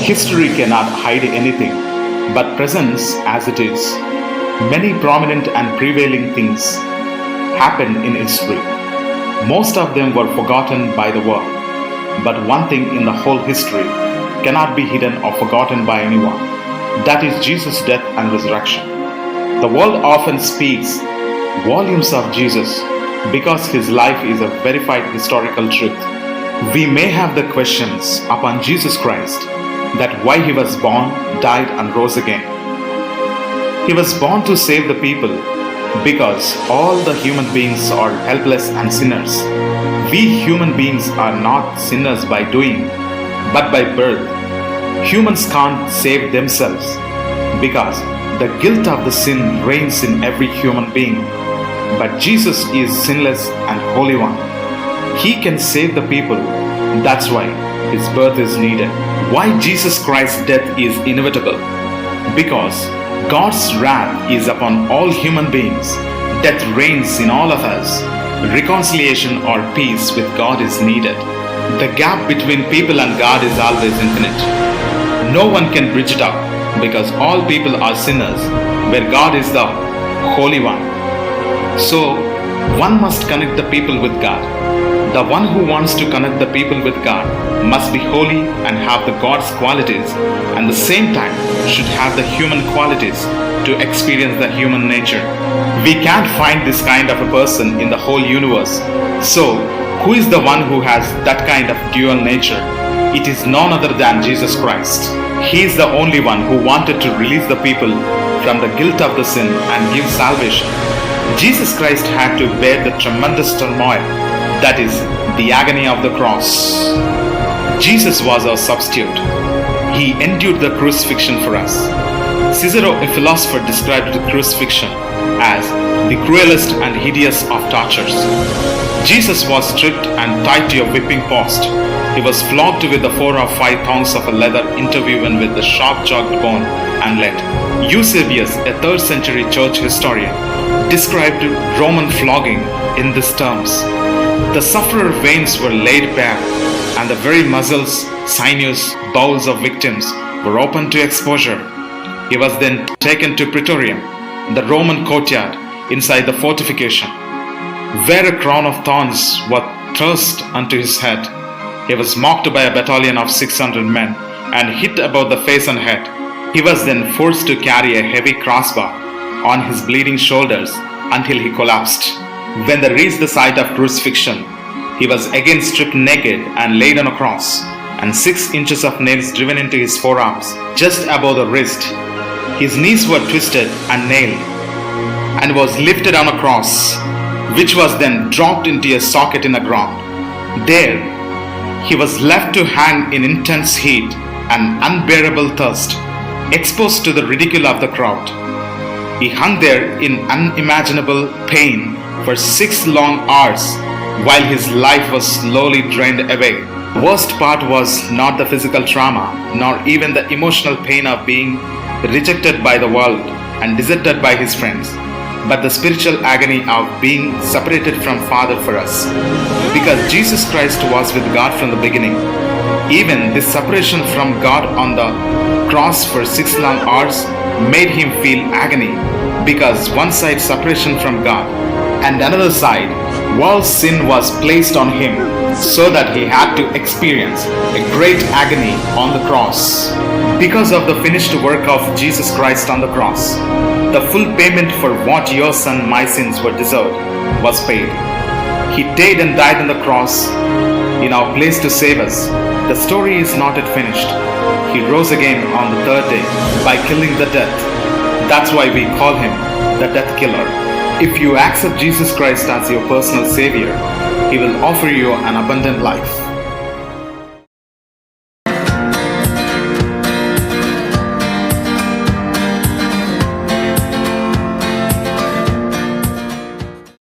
History cannot hide anything, but presents as it is. Many prominent and prevailing things happened in history. Most of them were forgotten by the world, but one thing in the whole history cannot be hidden or forgotten by anyone. That is Jesus' death and resurrection. The world often speaks volumes of Jesus because his life is a verified historical truth. We may have the questions upon Jesus Christ that why he was born, died and rose again. He was born to save the people because all the human beings are helpless and sinners. We human beings are not sinners by doing, but by birth. Humans can't save themselves because the guilt of the sin reigns in every human being. But Jesus is sinless and holy one. He can save the people. That's why his birth is needed. Why Jesus Christ's death is inevitable? Because God's wrath is upon all human beings. Death reigns in all of us. Reconciliation or peace with God is needed. The gap between people and God is always infinite. No one can bridge it up because all people are sinners, where God is the Holy One. So, one must connect the people with God. The one who wants to connect the people with God must be holy and have the God's qualities, and at the same time should have the human qualities to experience the human nature. We can't find this kind of a person in the whole universe. So, who is the one who has that kind of dual nature? It is none other than Jesus Christ. He is the only one who wanted to release the people from the guilt of the sin and give salvation. Jesus Christ had to bear the tremendous turmoil, that is, the agony of the cross. Jesus was our substitute. He endured the crucifixion for us. Cicero, a philosopher, described the crucifixion as the cruelest and hideous of tortures. Jesus was stripped and tied to a whipping post. He was flogged with the 4 or 5 thongs of a leather interwoven with the sharp-jagged bone and lead. Eusebius, a 3rd century church historian, described Roman flogging in these terms. The sufferer's veins were laid bare, and the very muscles, sinews, bowels of victims were opened to exposure. He was then taken to Praetorium, the Roman courtyard inside the fortification, where a crown of thorns was thrust unto his head. He was mocked by a battalion of 600 men and hit above the face and head. He was then forced to carry a heavy crossbar on his bleeding shoulders until he collapsed. When they reached the site of crucifixion, he was again stripped naked and laid on a cross, and 6 inches of nails driven into his forearms, just above the wrist. His knees were twisted and nailed, and was lifted on a cross, which was then dropped into a socket in the ground. There, he was left to hang in intense heat and unbearable thirst, exposed to the ridicule of the crowd. He hung there in unimaginable pain for 6 long hours while his life was slowly drained away. The worst part was not the physical trauma, nor even the emotional pain of being rejected by the world and deserted by his friends, but the spiritual agony of being separated from Father for us. Because Jesus Christ was with God from the beginning, even this separation from God on the cross for 6 long hours made him feel agony, because one side separation from God and another side world's sin was placed on him, so that he had to experience a great agony on the cross. Because of the finished work of Jesus Christ on the cross, the full payment for what your and my sins were deserved was paid. He died and died on the cross in our place to save us. The story is not yet finished. He rose again on the 3rd day by killing the death. That's why we call him the death killer. If you accept Jesus Christ as your personal Savior, He will offer you an abundant life.